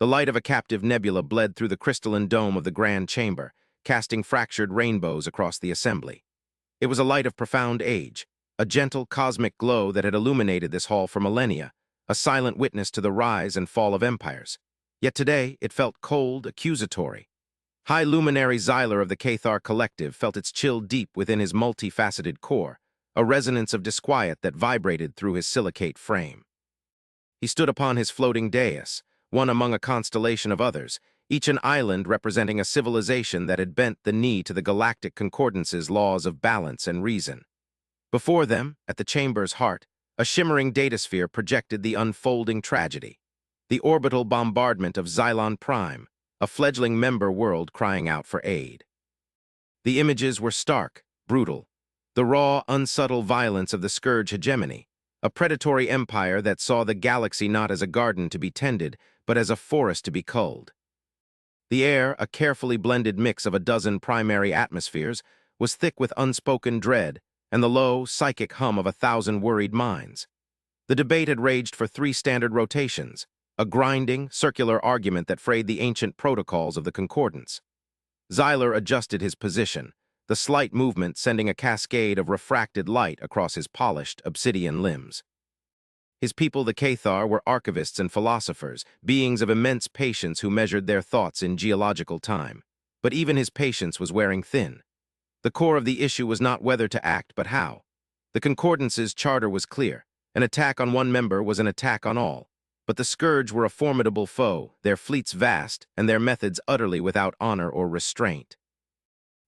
The light of a captive nebula bled through the crystalline dome of the grand chamber, casting fractured rainbows across the assembly. It was a light of profound age, a gentle cosmic glow that had illuminated this hall for millennia, a silent witness to the rise and fall of empires. Yet today it felt cold, accusatory. High luminary Xyler of the Cathar Collective felt its chill deep within his multifaceted core, a resonance of disquiet that vibrated through his silicate frame. He stood upon his floating dais, one among a constellation of others, each an island representing a civilization that had bent the knee to the Galactic Concordance's laws of balance and reason. Before them, at the chamber's heart, a shimmering datasphere projected the unfolding tragedy, the orbital bombardment of Xylon Prime, a fledgling member world crying out for aid. The images were stark, brutal, the raw, unsubtle violence of the Scourge hegemony, a predatory empire that saw the galaxy not as a garden to be tended, but as a forest to be culled. The air, a carefully blended mix of a dozen primary atmospheres, was thick with unspoken dread and the low, psychic hum of 1,000 worried minds. The debate had raged for 3 standard rotations, a grinding, circular argument that frayed the ancient protocols of the Concordance. Xyler adjusted his position, the slight movement sending a cascade of refracted light across his polished, obsidian limbs. His people, the Cathar, were archivists and philosophers, beings of immense patience who measured their thoughts in geological time. But even his patience was wearing thin. The core of the issue was not whether to act, but how. The Concordance's charter was clear. An attack on one member was an attack on all. But the Scourge were a formidable foe, their fleets vast, and their methods utterly without honor or restraint.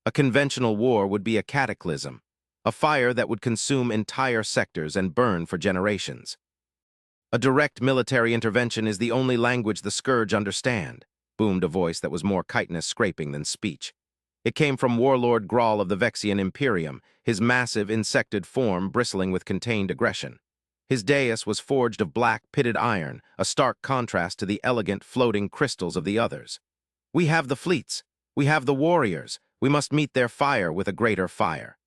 A conventional war would be a cataclysm, a fire that would consume entire sectors and burn for generations. A direct military intervention is the only language the Scourge understand, boomed a voice that was more chitinous scraping than speech. It came from Warlord Grawl of the Vexian Imperium, his massive, insected form bristling with contained aggression. His dais was forged of black, pitted iron, a stark contrast to the elegant, floating crystals of the others. We have the fleets. We have the warriors. We must meet their fire with a greater fire.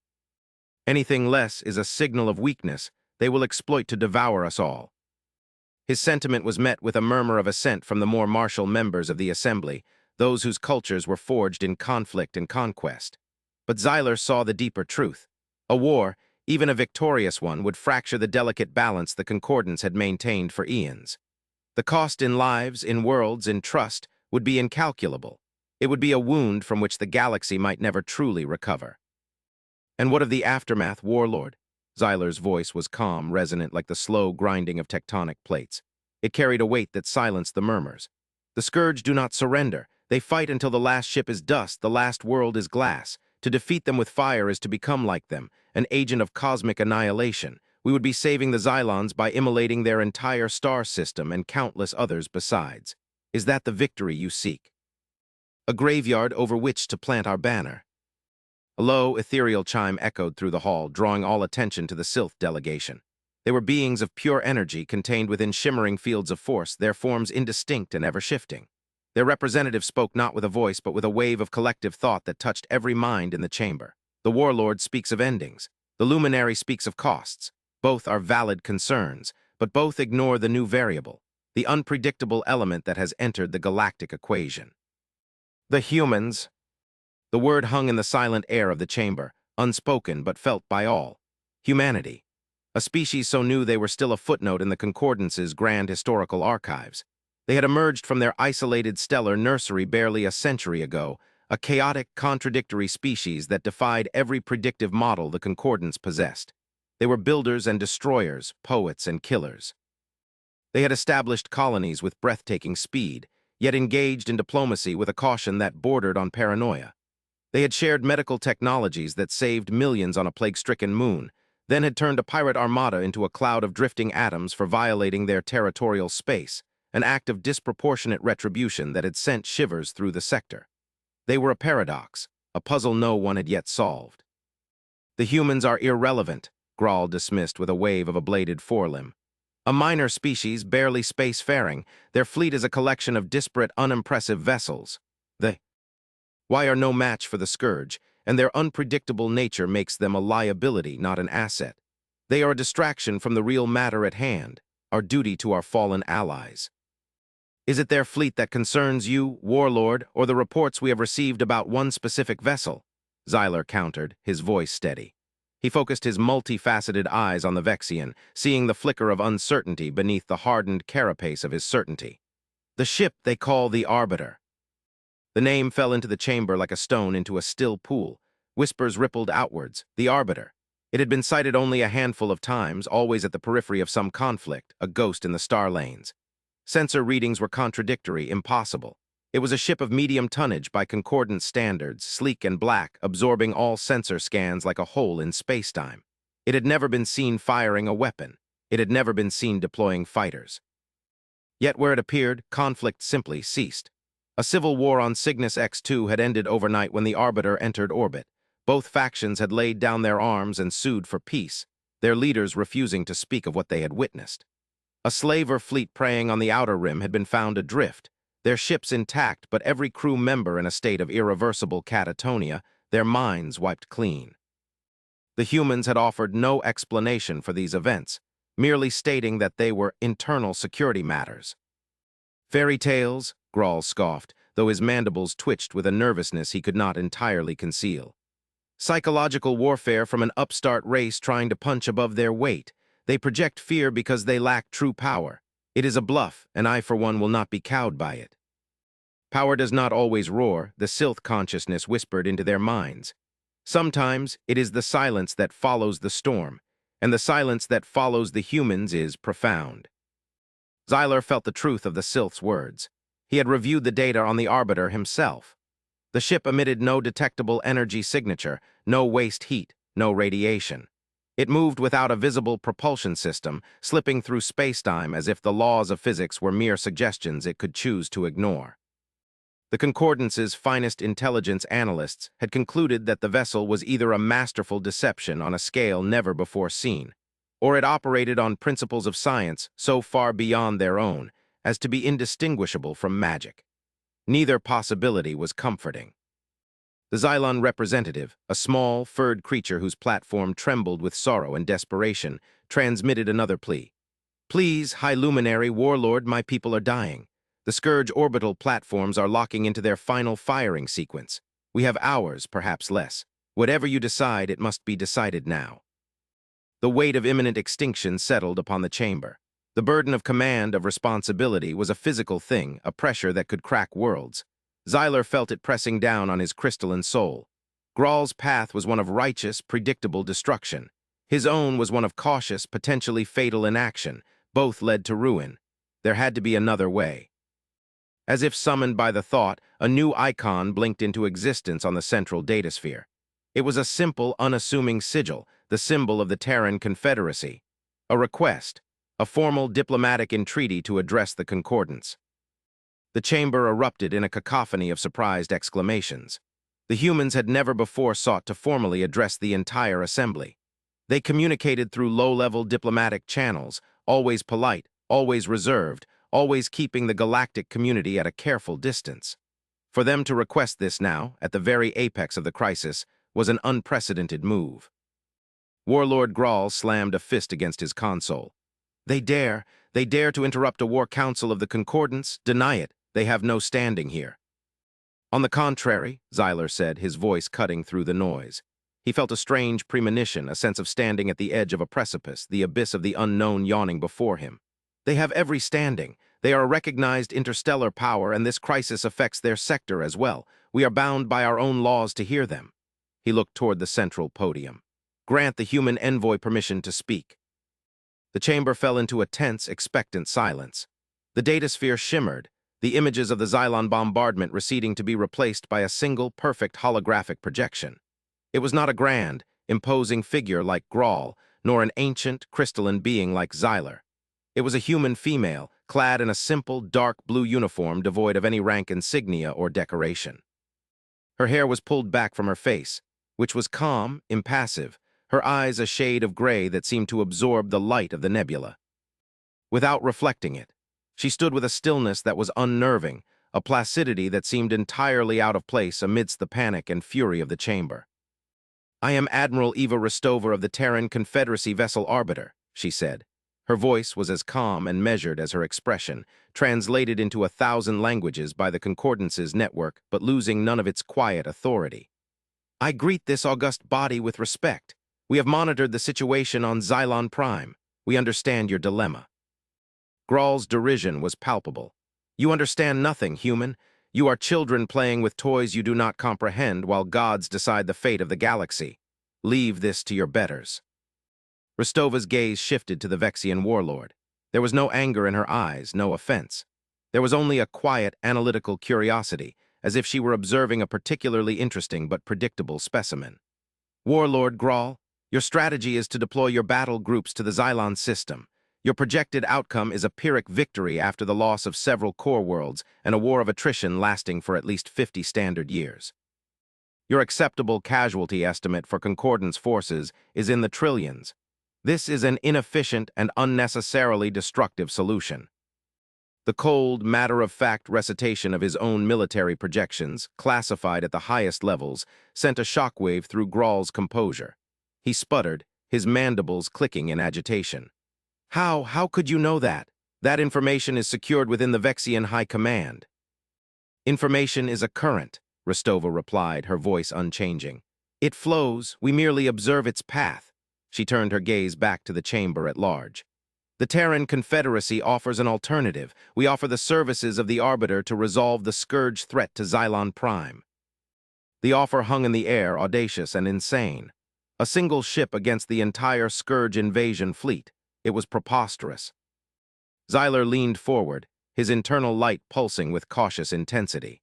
Anything less is a signal of weakness. They will exploit to devour us all. His sentiment was met with a murmur of assent from the more martial members of the assembly, those whose cultures were forged in conflict and conquest. But Xyler saw the deeper truth. A war, even a victorious one, would fracture the delicate balance the Concordance had maintained for eons. The cost in lives, in worlds, in trust, would be incalculable. It would be a wound from which the galaxy might never truly recover. And what of the aftermath, Warlord? Xyler's voice was calm, resonant like the slow grinding of tectonic plates. It carried a weight that silenced the murmurs. The Scourge do not surrender. They fight until the last ship is dust, the last world is glass. To defeat them with fire is to become like them, an agent of cosmic annihilation. We would be saving the Xylons by immolating their entire star system and countless others besides. Is that the victory you seek? A graveyard over which to plant our banner. A low, ethereal chime echoed through the hall, drawing all attention to the Sylph delegation. They were beings of pure energy contained within shimmering fields of force, their forms indistinct and ever-shifting. Their representative spoke not with a voice, but with a wave of collective thought that touched every mind in the chamber. The Warlord speaks of endings. The Luminary speaks of costs. Both are valid concerns, but both ignore the new variable, the unpredictable element that has entered the galactic equation. The humans. The word hung in the silent air of the chamber, unspoken but felt by all. Humanity. A species so new they were still a footnote in the Concordance's grand historical archives. They had emerged from their isolated stellar nursery barely a century ago, a chaotic, contradictory species that defied every predictive model the Concordance possessed. They were builders and destroyers, poets and killers. They had established colonies with breathtaking speed, yet engaged in diplomacy with a caution that bordered on paranoia. They had shared medical technologies that saved millions on a plague-stricken moon, then had turned a pirate armada into a cloud of drifting atoms for violating their territorial space, an act of disproportionate retribution that had sent shivers through the sector. They were a paradox, a puzzle no one had yet solved. The humans are irrelevant, Grawl dismissed with a wave of a bladed forelimb. A minor species, barely spacefaring, their fleet is a collection of disparate, unimpressive vessels. Why are no match for the Scourge, and their unpredictable nature makes them a liability, not an asset. They are a distraction from the real matter at hand, our duty to our fallen allies. Is it their fleet that concerns you, warlord, or the reports we have received about one specific vessel? Xyler countered, his voice steady. He focused his multifaceted eyes on the Vexian, seeing the flicker of uncertainty beneath the hardened carapace of his certainty. The ship they call the Arbiter. The name fell into the chamber like a stone into a still pool. Whispers rippled outwards. The Arbiter. It had been sighted only a handful of times, always at the periphery of some conflict, a ghost in the star lanes. Sensor readings were contradictory, impossible. It was a ship of medium tonnage by concordant standards, sleek and black, absorbing all sensor scans like a hole in spacetime. It had never been seen firing a weapon. It had never been seen deploying fighters. Yet where it appeared, conflict simply ceased. A civil war on Cygnus X2 had ended overnight when the Arbiter entered orbit. Both factions had laid down their arms and sued for peace, their leaders refusing to speak of what they had witnessed. A slaver fleet preying on the outer rim had been found adrift, their ships intact but every crew member in a state of irreversible catatonia, their minds wiped clean. The humans had offered no explanation for these events, merely stating that they were internal security matters. Fairy tales, Grawl scoffed, though his mandibles twitched with a nervousness he could not entirely conceal. Psychological warfare from an upstart race trying to punch above their weight. They project fear because they lack true power. It is a bluff, and I, for one, will not be cowed by it. Power does not always roar, the Sylth consciousness whispered into their minds. Sometimes it is the silence that follows the storm, and the silence that follows the humans is profound. Xyler felt the truth of the Sylth's words. He had reviewed the data on the Arbiter himself. The ship emitted no detectable energy signature, no waste heat, no radiation. It moved without a visible propulsion system, slipping through spacetime as if the laws of physics were mere suggestions it could choose to ignore. The Concordance's finest intelligence analysts had concluded that the vessel was either a masterful deception on a scale never before seen, or it operated on principles of science so far beyond their own as to be indistinguishable from magic. Neither possibility was comforting. The Xylon representative, a small, furred creature whose platform trembled with sorrow and desperation, transmitted another plea. Please, High Luminary, Warlord, my people are dying. The Scourge orbital platforms are locking into their final firing sequence. We have hours, perhaps less. Whatever you decide, it must be decided now. The weight of imminent extinction settled upon the chamber. The burden of command, of responsibility, was a physical thing, a pressure that could crack worlds. Xyler felt it pressing down on his crystalline soul. Grawl's path was one of righteous, predictable destruction. His own was one of cautious, potentially fatal inaction. Both led to ruin. There had to be another way. As if summoned by the thought, a new icon blinked into existence on the central datasphere. It was a simple, unassuming sigil, the symbol of the Terran Confederacy. A request, a formal diplomatic entreaty to address the Concordance. The chamber erupted in a cacophony of surprised exclamations. The humans had never before sought to formally address the entire assembly. They communicated through low-level diplomatic channels, always polite, always reserved, always keeping the galactic community at a careful distance. For them to request this now, at the very apex of the crisis, was an unprecedented move. Warlord Grawl slammed a fist against his console. They dare to interrupt a war council of the Concordance, deny it. They have no standing here. On the contrary, Xyler said, his voice cutting through the noise. He felt a strange premonition, a sense of standing at the edge of a precipice, the abyss of the unknown yawning before him. They have every standing. They are a recognized interstellar power, and this crisis affects their sector as well. We are bound by our own laws to hear them. He looked toward the central podium. Grant the human envoy permission to speak. The chamber fell into a tense, expectant silence. The datasphere shimmered, the images of the Xylon bombardment receding to be replaced by a single, perfect holographic projection. It was not a grand, imposing figure like Grawl, nor an ancient, crystalline being like Xyler. It was a human female, clad in a simple, dark blue uniform devoid of any rank insignia or decoration. Her hair was pulled back from her face, which was calm, impassive, her eyes a shade of gray that seemed to absorb the light of the nebula. Without reflecting it, she stood with a stillness that was unnerving, a placidity that seemed entirely out of place amidst the panic and fury of the chamber. I am Admiral Eva Restover of the Terran Confederacy vessel Arbiter, she said. Her voice was as calm and measured as her expression, translated into 1,000 languages by the Concordance's network, but losing none of its quiet authority. I greet this august body with respect. We have monitored the situation on Xylon Prime. We understand your dilemma. Graal's derision was palpable. You understand nothing, human. You are children playing with toys you do not comprehend while gods decide the fate of the galaxy. Leave this to your betters. Rostova's gaze shifted to the Vexian warlord. There was no anger in her eyes, no offense. There was only a quiet, analytical curiosity, as if she were observing a particularly interesting but predictable specimen. Warlord Graal, your strategy is to deploy your battle groups to the Xylon system. Your projected outcome is a Pyrrhic victory after the loss of several core worlds and a war of attrition lasting for at least 50 standard years. Your acceptable casualty estimate for Concordance forces is in the trillions. This is an inefficient and unnecessarily destructive solution. The cold, matter-of-fact recitation of his own military projections, classified at the highest levels, sent a shockwave through Graal's composure. He sputtered, his mandibles clicking in agitation. How could you know that? That information is secured within the Vexian High Command. Information is a current, Rostova replied, her voice unchanging. It flows, we merely observe its path. She turned her gaze back to the chamber at large. The Terran Confederacy offers an alternative. We offer the services of the Arbiter to resolve the Scourge threat to Xylon Prime. The offer hung in the air, audacious and insane. A single ship against the entire Scourge invasion fleet. It was preposterous. Xyler leaned forward, his internal light pulsing with cautious intensity.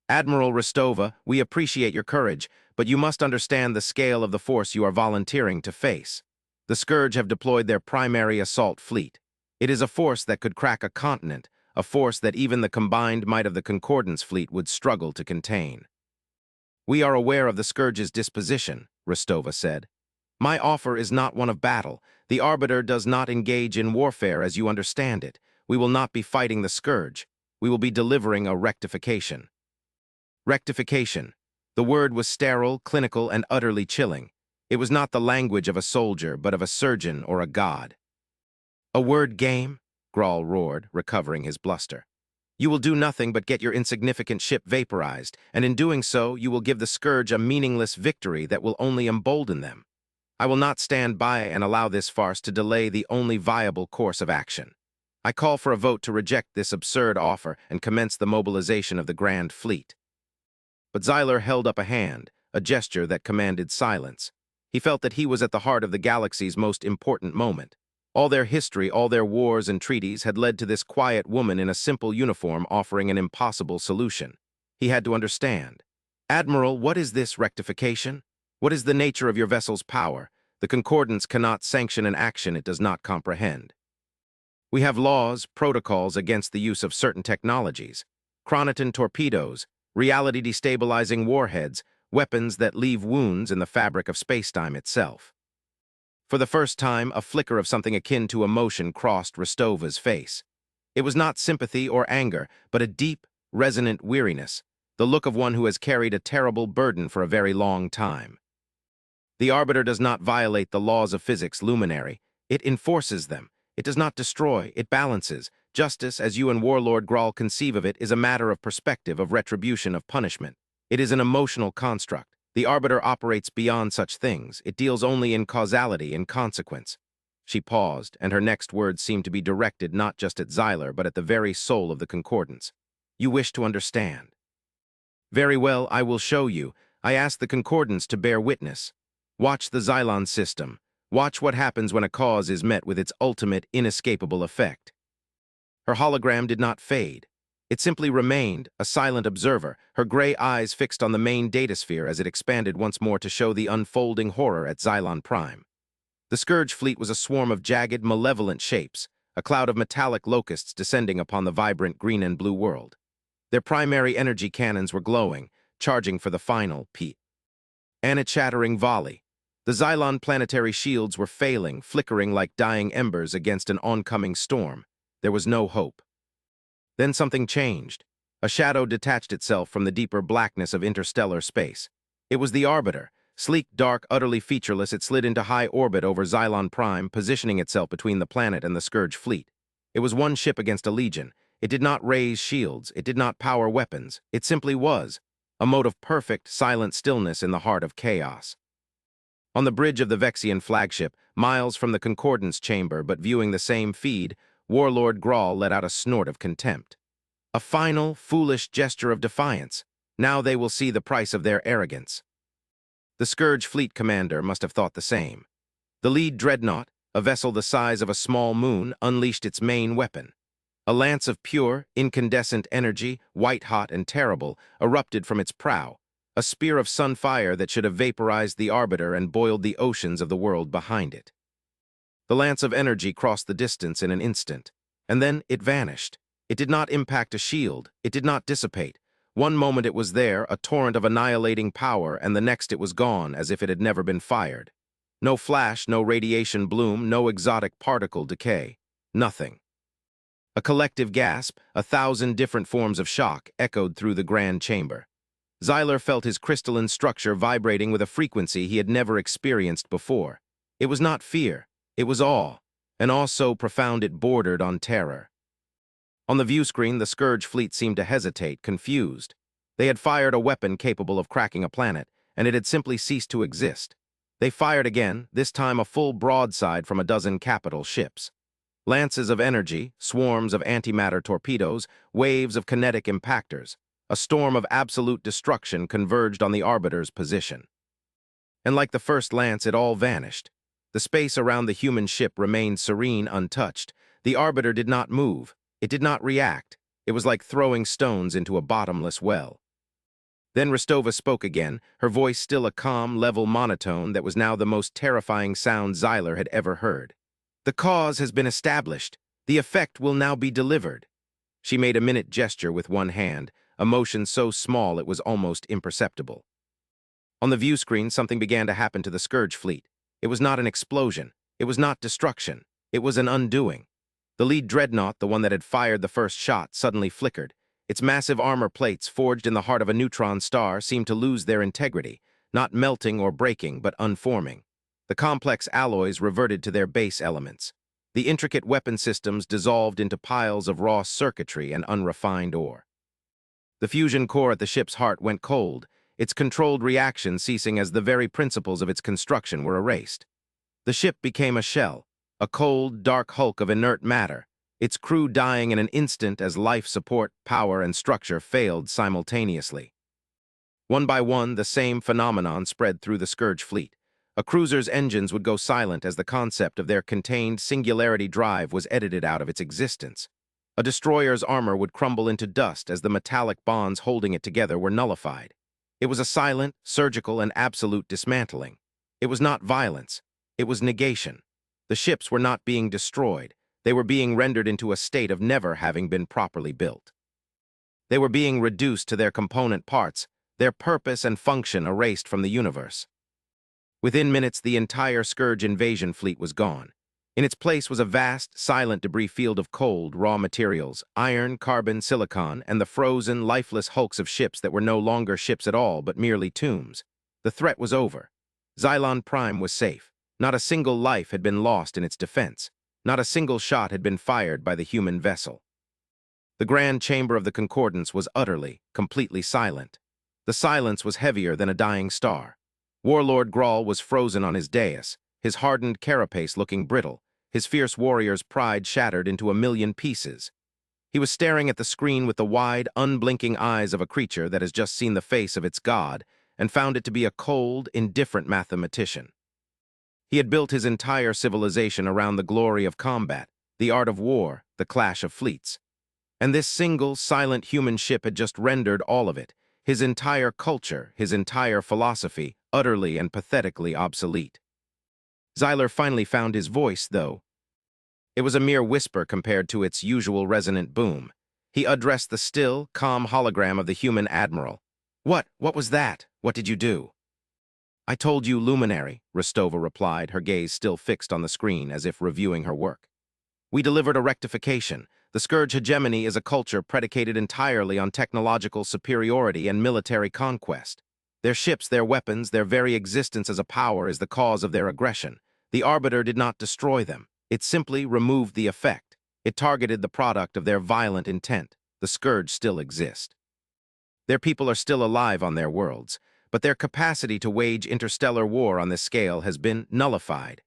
Admiral Rostova, we appreciate your courage, but you must understand the scale of the force you are volunteering to face. The Scourge have deployed their primary assault fleet. It is a force that could crack a continent, a force that even the combined might of the Concordance fleet would struggle to contain. We are aware of the Scourge's disposition, Rostova said. My offer is not one of battle. The Arbiter does not engage in warfare as you understand it. We will not be fighting the Scourge. We will be delivering a rectification. Rectification. The word was sterile, clinical, and utterly chilling. It was not the language of a soldier, but of a surgeon or a god. A word game? Graal roared, recovering his bluster. You will do nothing but get your insignificant ship vaporized, and in doing so, you will give the Scourge a meaningless victory that will only embolden them. I will not stand by and allow this farce to delay the only viable course of action. I call for a vote to reject this absurd offer and commence the mobilization of the Grand Fleet. But Xyler held up a hand, a gesture that commanded silence. He felt that he was at the heart of the galaxy's most important moment. All their history, all their wars and treaties had led to this quiet woman in a simple uniform offering an impossible solution. He had to understand. Admiral, what is this rectification? What is the nature of your vessel's power? The Concordance cannot sanction an action it does not comprehend. We have laws, protocols against the use of certain technologies. Chronoton torpedoes, reality-destabilizing warheads, weapons that leave wounds in the fabric of spacetime itself. For the first time, a flicker of something akin to emotion crossed Rostova's face. It was not sympathy or anger, but a deep, resonant weariness, the look of one who has carried a terrible burden for a very long time. The Arbiter does not violate the laws of physics, luminary. It enforces them. It does not destroy, it balances. Justice, as you and Warlord Graal conceive of it, is a matter of perspective, of retribution, of punishment. It is an emotional construct. The Arbiter operates beyond such things. It deals only in causality, in consequence. She paused, and her next words seemed to be directed not just at Xyler, but at the very soul of the Concordance. You wish to understand. Very well, I will show you. I ask the Concordance to bear witness. Watch the Xylon system. Watch what happens when a cause is met with its ultimate, inescapable effect. Her hologram did not fade. It simply remained, a silent observer, her gray eyes fixed on the main datasphere as it expanded once more to show the unfolding horror at Xylon Prime. The Scourge fleet was a swarm of jagged, malevolent shapes, a cloud of metallic locusts descending upon the vibrant green and blue world. Their primary energy cannons were glowing, charging for the final peak. And a chattering volley. The Xylon planetary shields were failing, flickering like dying embers against an oncoming storm. There was no hope. Then something changed. A shadow detached itself from the deeper blackness of interstellar space. It was the Arbiter, Sleek, dark, utterly featureless, it slid into high orbit over Xylon Prime, positioning itself between the planet and the Scourge fleet. It was one ship against a legion. It did not raise shields. It did not power weapons. It simply was. A mode of perfect, silent stillness in the heart of chaos. On the bridge of the Vexian flagship, miles from the Concordance chamber but viewing the same feed, Warlord Grawl let out a snort of contempt. A final, foolish gesture of defiance. Now they will see the price of their arrogance. The Scourge fleet commander must have thought the same. The lead dreadnought, a vessel the size of a small moon, unleashed its main weapon. A lance of pure, incandescent energy, white-hot and terrible, erupted from its prow, a spear of sunfire that should have vaporized the Arbiter and boiled the oceans of the world behind it. The lance of energy crossed the distance in an instant, and then it vanished. It did not impact a shield. It did not dissipate. One moment it was there, a torrent of annihilating power, and the next it was gone, as if it had never been fired. No flash, no radiation bloom, no exotic particle decay. Nothing. A collective gasp, 1,000 different forms of shock, echoed through the grand chamber. Xyler felt his crystalline structure vibrating with a frequency he had never experienced before. It was not fear, it was awe, an awe so profound it bordered on terror. On the view screen, the Scourge fleet seemed to hesitate, confused. They had fired a weapon capable of cracking a planet, and it had simply ceased to exist. They fired again, this time a full broadside from a dozen capital ships. Lances of energy, swarms of antimatter torpedoes, waves of kinetic impactors. A storm of absolute destruction converged on the Arbiter's position. And like the first lance, it all vanished. The space around the human ship remained serene, untouched. The Arbiter did not move. It did not react. It was like throwing stones into a bottomless well. Then Rostova spoke again, her voice still a calm, level monotone that was now the most terrifying sound Xyler had ever heard. "The cause has been established. The effect will now be delivered." She made a minute gesture with one hand, a motion so small it was almost imperceptible. On the view screen, something began to happen to the Scourge fleet. It was not an explosion. It was not destruction. It was an undoing. The lead dreadnought, the one that had fired the first shot, suddenly flickered. Its massive armor plates, forged in the heart of a neutron star, seemed to lose their integrity, not melting or breaking, but unforming. The complex alloys reverted to their base elements. The intricate weapon systems dissolved into piles of raw circuitry and unrefined ore. The fusion core at the ship's heart went cold, its controlled reaction ceasing as the very principles of its construction were erased. The ship became a shell, a cold, dark hulk of inert matter, its crew dying in an instant as life support, power, and structure failed simultaneously. One by one, the same phenomenon spread through the Scourge fleet. A cruiser's engines would go silent as the concept of their contained singularity drive was edited out of its existence. A destroyer's armor would crumble into dust as the metallic bonds holding it together were nullified. It was a silent, surgical, and absolute dismantling. It was not violence. It was negation. The ships were not being destroyed. They were being rendered into a state of never having been properly built. They were being reduced to their component parts, their purpose and function erased from the universe. Within minutes, the entire Scourge invasion fleet was gone. In its place was a vast, silent debris field of cold, raw materials, iron, carbon, silicon, and the frozen, lifeless hulks of ships that were no longer ships at all, but merely tombs. The threat was over. Xylon Prime was safe. Not a single life had been lost in its defense. Not a single shot had been fired by the human vessel. The grand chamber of the Concordance was utterly, completely silent. The silence was heavier than a dying star. Warlord Grawl was frozen on his dais, his hardened carapace looking brittle, his fierce warrior's pride shattered into a million pieces. He was staring at the screen with the wide, unblinking eyes of a creature that has just seen the face of its god and found it to be a cold, indifferent mathematician. He had built his entire civilization around the glory of combat, the art of war, the clash of fleets. And this single, silent human ship had just rendered all of it, his entire culture, his entire philosophy, utterly and pathetically obsolete. Xyler finally found his voice, though. It was a mere whisper compared to its usual resonant boom. He addressed the still, calm hologram of the human admiral. What was that? What did you do?" "I told you, luminary," Rostova replied, her gaze still fixed on the screen as if reviewing her work. "We delivered a rectification. The Scourge hegemony is a culture predicated entirely on technological superiority and military conquest. Their ships, their weapons, their very existence as a power is the cause of their aggression. The Arbiter did not destroy them. It simply removed the effect. It targeted the product of their violent intent. The Scourge still exists. Their people are still alive on their worlds, but their capacity to wage interstellar war on this scale has been nullified.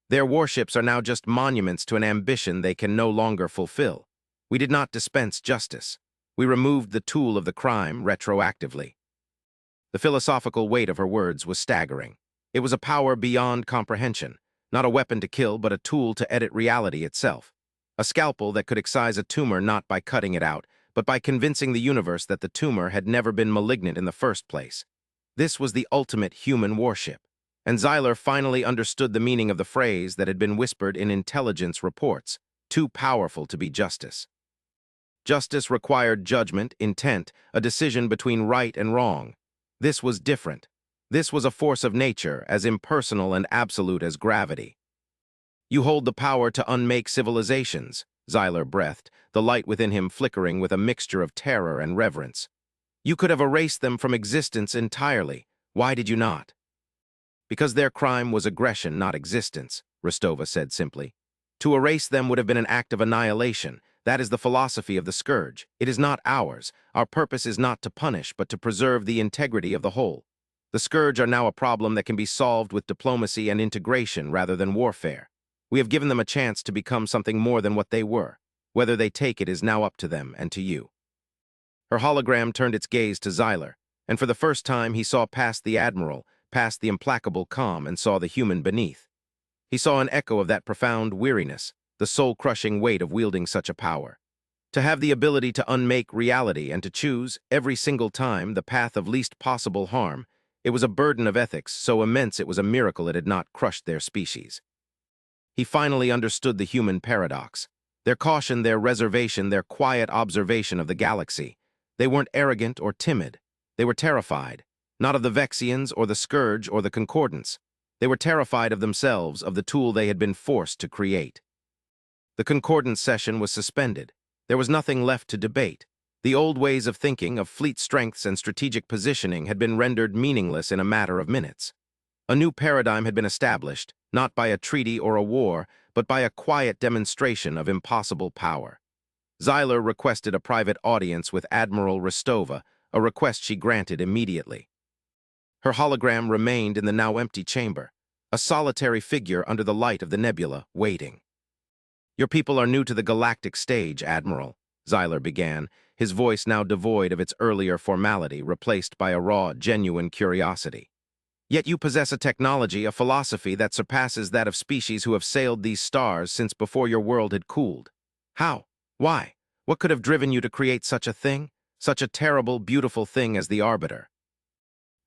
Their warships are now just monuments to an ambition they can no longer fulfill. We did not dispense justice. We removed the tool of the crime retroactively. The philosophical weight of her words was staggering. It was a power beyond comprehension, not a weapon to kill, but a tool to edit reality itself. A scalpel that could excise a tumor not by cutting it out, but by convincing the universe that the tumor had never been malignant in the first place. This was the ultimate human warship, and Xyler finally understood the meaning of the phrase that had been whispered in intelligence reports, too powerful to be justice. Justice required judgment, intent, a decision between right and wrong. This was different. This was a force of nature, as impersonal and absolute as gravity. You hold the power to unmake civilizations, Xyler breathed, the light within him flickering with a mixture of terror and reverence. You could have erased them from existence entirely. Why did you not? Because their crime was aggression, not existence, Rostova said simply. To erase them would have been an act of annihilation. That is the philosophy of the Scourge. It is not ours. Our purpose is not to punish, but to preserve the integrity of the whole. The Scourge are now a problem that can be solved with diplomacy and integration rather than warfare. We have given them a chance to become something more than what they were. Whether they take it is now up to them and to you. Her hologram turned its gaze to Xyler, and for the first time he saw past the Admiral, past the implacable calm, and saw the human beneath. He saw an echo of that profound weariness, the soul-crushing weight of wielding such a power. To have the ability to unmake reality and to choose, every single time, the path of least possible harm, it was a burden of ethics so immense it was a miracle it had not crushed their species. He finally understood the human paradox. Their caution, their reservation, their quiet observation of the galaxy. They weren't arrogant or timid. They were terrified, not of the Vexians or the Scourge or the Concordance. They were terrified of themselves, of the tool they had been forced to create. The Concordance session was suspended. There was nothing left to debate. The old ways of thinking, of fleet strengths and strategic positioning, had been rendered meaningless in a matter of minutes. A new paradigm had been established, not by a treaty or a war, but by a quiet demonstration of impossible power. Xyler requested a private audience with Admiral Rostova, a request she granted immediately. Her hologram remained in the now empty chamber, a solitary figure under the light of the nebula, waiting. Your people are new to the galactic stage, Admiral, Xyler began, his voice now devoid of its earlier formality, replaced by a raw, genuine curiosity. Yet you possess a technology, a philosophy that surpasses that of species who have sailed these stars since before your world had cooled. How? Why? What could have driven you to create such a thing? Such a terrible, beautiful thing as the Arbiter?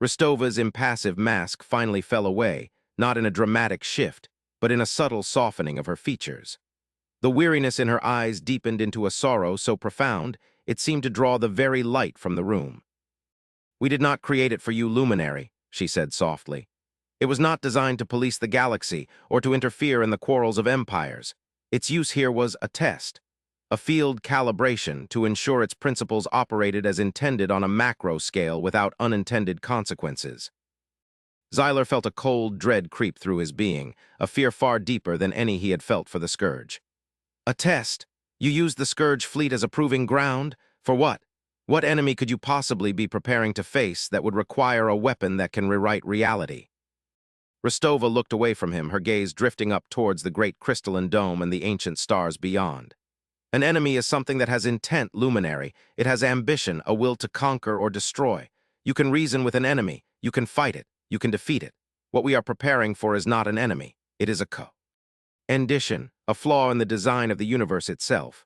Rostova's impassive mask finally fell away, not in a dramatic shift, but in a subtle softening of her features. The weariness in her eyes deepened into a sorrow so profound, it seemed to draw the very light from the room. We did not create it for you, luminary, she said softly. It was not designed to police the galaxy or to interfere in the quarrels of empires. Its use here was a test, a field calibration to ensure its principles operated as intended on a macro scale without unintended consequences. Xyler felt a cold dread creep through his being, a fear far deeper than any he had felt for the Scourge. A test? You used the Scourge fleet as a proving ground? For what? What enemy could you possibly be preparing to face that would require a weapon that can rewrite reality? Rostova looked away from him, her gaze drifting up towards the great crystalline dome and the ancient stars beyond. An enemy is something that has intent, luminary. It has ambition, a will to conquer or destroy. You can reason with an enemy. You can fight it. You can defeat it. What we are preparing for is not an enemy. It is a condition, a flaw in the design of the universe itself.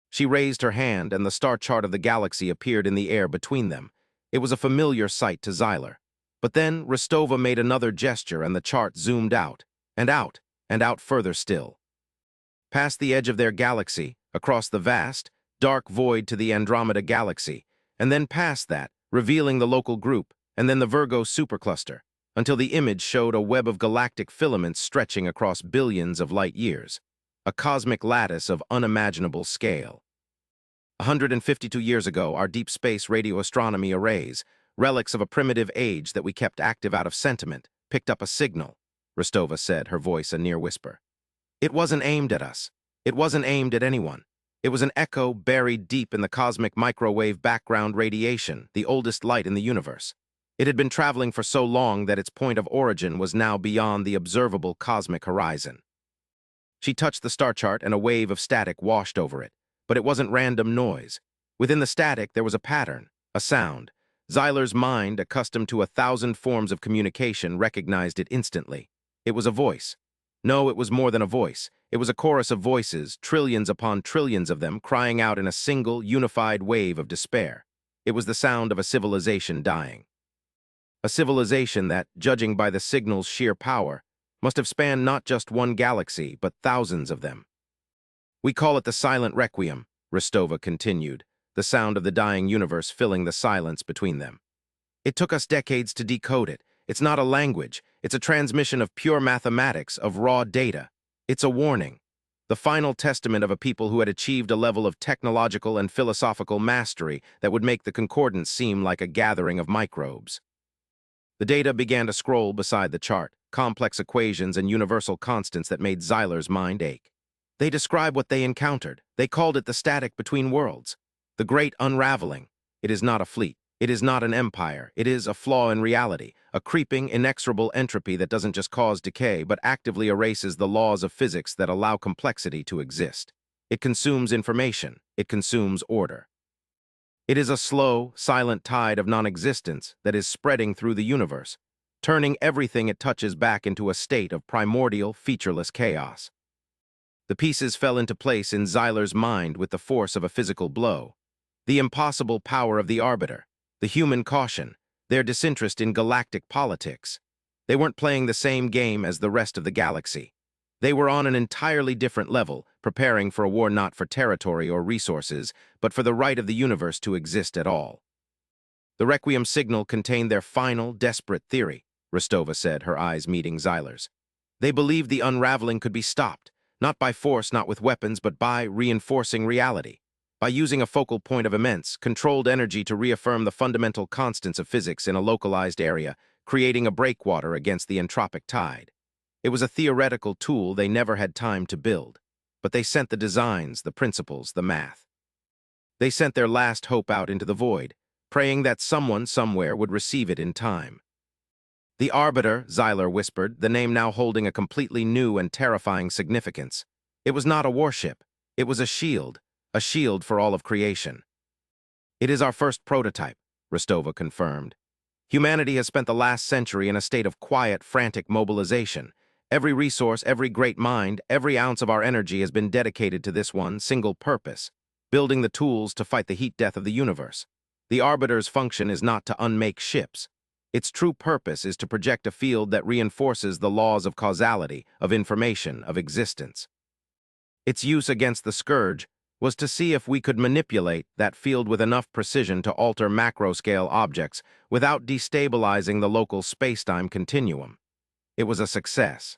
She raised her hand, and the star chart of the galaxy appeared in the air between them. It was a familiar sight to Xyler. But then Rostova made another gesture, and the chart zoomed out, and out, and out further still. Past the edge of their galaxy, across the vast, dark void to the Andromeda galaxy, and then past that, revealing the local group, and then the Virgo supercluster, until the image showed a web of galactic filaments stretching across billions of light years, a cosmic lattice of unimaginable scale. 152 years ago, our deep space radio astronomy arrays, relics of a primitive age that we kept active out of sentiment, picked up a signal, Rostova said, her voice a near whisper. It wasn't aimed at us. It wasn't aimed at anyone. It was an echo buried deep in the cosmic microwave background radiation, the oldest light in the universe. It had been traveling for so long that its point of origin was now beyond the observable cosmic horizon. She touched the star chart and a wave of static washed over it. But it wasn't random noise. Within the static, there was a pattern, a sound. Zyler's mind, accustomed to 1,000 forms of communication, recognized it instantly. It was a voice. No, it was more than a voice. It was a chorus of voices, trillions upon trillions of them, crying out in a single, unified wave of despair. It was the sound of a civilization dying. A civilization that, judging by the signal's sheer power, must have spanned not just one galaxy, but thousands of them. We call it the silent requiem, Rostova continued, the sound of the dying universe filling the silence between them. It took us decades to decode it. It's not a language. It's a transmission of pure mathematics, of raw data. It's a warning, the final testament of a people who had achieved a level of technological and philosophical mastery that would make the concordance seem like a gathering of microbes. The data began to scroll beside the chart, complex equations and universal constants that made Zyler's mind ache. They describe what they encountered. They called it the static between worlds. The great unraveling. It is not a fleet. It is not an empire. It is a flaw in reality, a creeping, inexorable entropy that doesn't just cause decay, but actively erases the laws of physics that allow complexity to exist. It consumes information. It consumes order. It is a slow, silent tide of non-existence that is spreading through the universe, turning everything it touches back into a state of primordial, featureless chaos. The pieces fell into place in Zyler's mind with the force of a physical blow. The impossible power of the Arbiter, the human caution, their disinterest in galactic politics. They weren't playing the same game as the rest of the galaxy. They were on an entirely different level, preparing for a war not for territory or resources, but for the right of the universe to exist at all. The Requiem signal contained their final, desperate theory, Rostova said, her eyes meeting Zyler's. They believed the unraveling could be stopped, not by force, not with weapons, but by reinforcing reality, by using a focal point of immense, controlled energy to reaffirm the fundamental constants of physics in a localized area, creating a breakwater against the entropic tide. It was a theoretical tool they never had time to build, but they sent the designs, the principles, the math. They sent their last hope out into the void, praying that someone somewhere would receive it in time. The Arbiter, Zyler whispered, the name now holding a completely new and terrifying significance. It was not a warship. It was a shield for all of creation. It is our first prototype, Rostova confirmed. Humanity has spent the last century in a state of quiet, frantic mobilization. Every resource, every great mind, every ounce of our energy has been dedicated to this one single purpose, building the tools to fight the heat death of the universe. The Arbiter's function is not to unmake ships. Its true purpose is to project a field that reinforces the laws of causality, of information, of existence. Its use against the Scourge was to see if we could manipulate that field with enough precision to alter macro-scale objects without destabilizing the local space-time continuum. It was a success.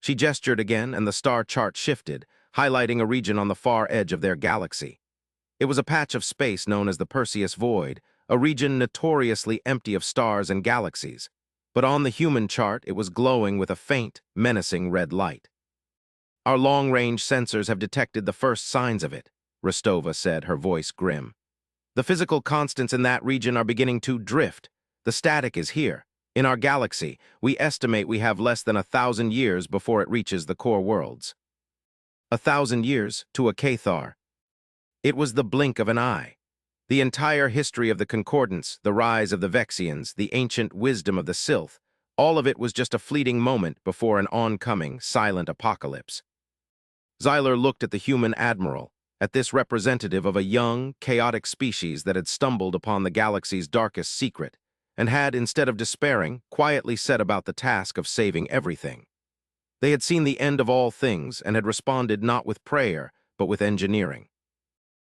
She gestured again, and the star chart shifted, highlighting a region on the far edge of their galaxy. It was a patch of space known as the Perseus Void, a region notoriously empty of stars and galaxies. But on the human chart, it was glowing with a faint, menacing red light. Our long-range sensors have detected the first signs of it, Rostova said, her voice grim. The physical constants in that region are beginning to drift. The static is here. In our galaxy, we estimate we have less than 1,000 years before it reaches the core worlds. 1,000 years to a Cathar. It was the blink of an eye. The entire history of the Concordance, the rise of the Vexians, the ancient wisdom of the Sylph, all of it was just a fleeting moment before an oncoming, silent apocalypse. Zyler looked at the human admiral, at this representative of a young, chaotic species that had stumbled upon the galaxy's darkest secret, and had, instead of despairing, quietly set about the task of saving everything. They had seen the end of all things and had responded not with prayer, but with engineering.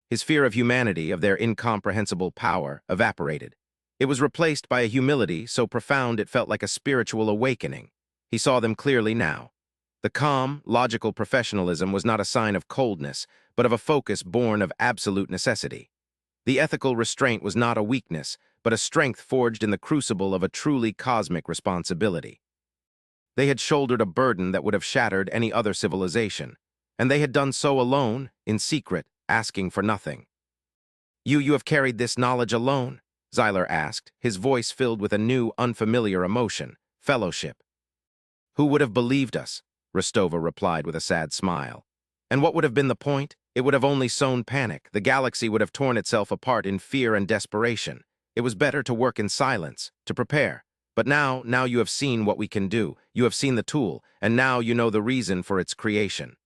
His fear of humanity, of their incomprehensible power, evaporated. It was replaced by a humility so profound it felt like a spiritual awakening. He saw them clearly now. The calm, logical professionalism was not a sign of coldness, but of a focus born of absolute necessity. The ethical restraint was not a weakness, but a strength forged in the crucible of a truly cosmic responsibility. They had shouldered a burden that would have shattered any other civilization, and they had done so alone, in secret, asking for nothing. You have carried this knowledge alone?" Xyler asked, his voice filled with a new, unfamiliar emotion, fellowship. "Who would have believed us?" Rostova replied with a sad smile. "And what would have been the point? It would have only sown panic. The galaxy would have torn itself apart in fear and desperation. It was better to work in silence, to prepare. But now you have seen what we can do. You have seen the tool, and now you know the reason for its creation."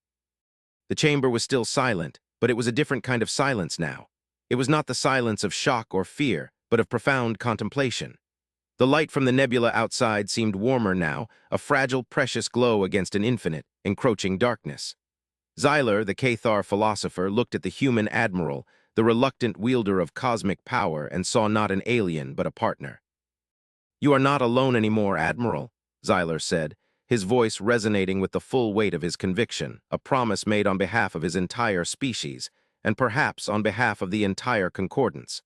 The chamber was still silent, but it was a different kind of silence now. It was not the silence of shock or fear, but of profound contemplation. The light from the nebula outside seemed warmer now, a fragile, precious glow against an infinite, encroaching darkness. Xyler, the Cathar philosopher, looked at the human admiral, the reluctant wielder of cosmic power, and saw not an alien but a partner. "You are not alone anymore, Admiral," Xyler said, his voice resonating with the full weight of his conviction, a promise made on behalf of his entire species, and perhaps on behalf of the entire concordance.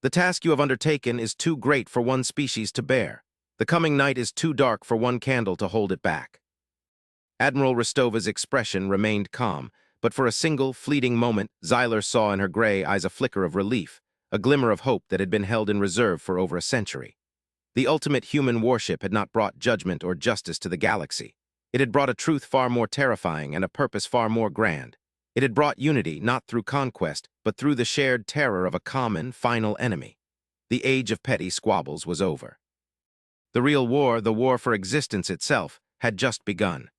"The task you have undertaken is too great for one species to bear. The coming night is too dark for one candle to hold it back." Admiral Rostova's expression remained calm, but for a single, fleeting moment, Xyler saw in her gray eyes a flicker of relief, a glimmer of hope that had been held in reserve for over a century. The ultimate human warship had not brought judgment or justice to the galaxy. It had brought a truth far more terrifying and a purpose far more grand. It had brought unity not through conquest, but through the shared terror of a common, final enemy. The age of petty squabbles was over. The real war, the war for existence itself, had just begun.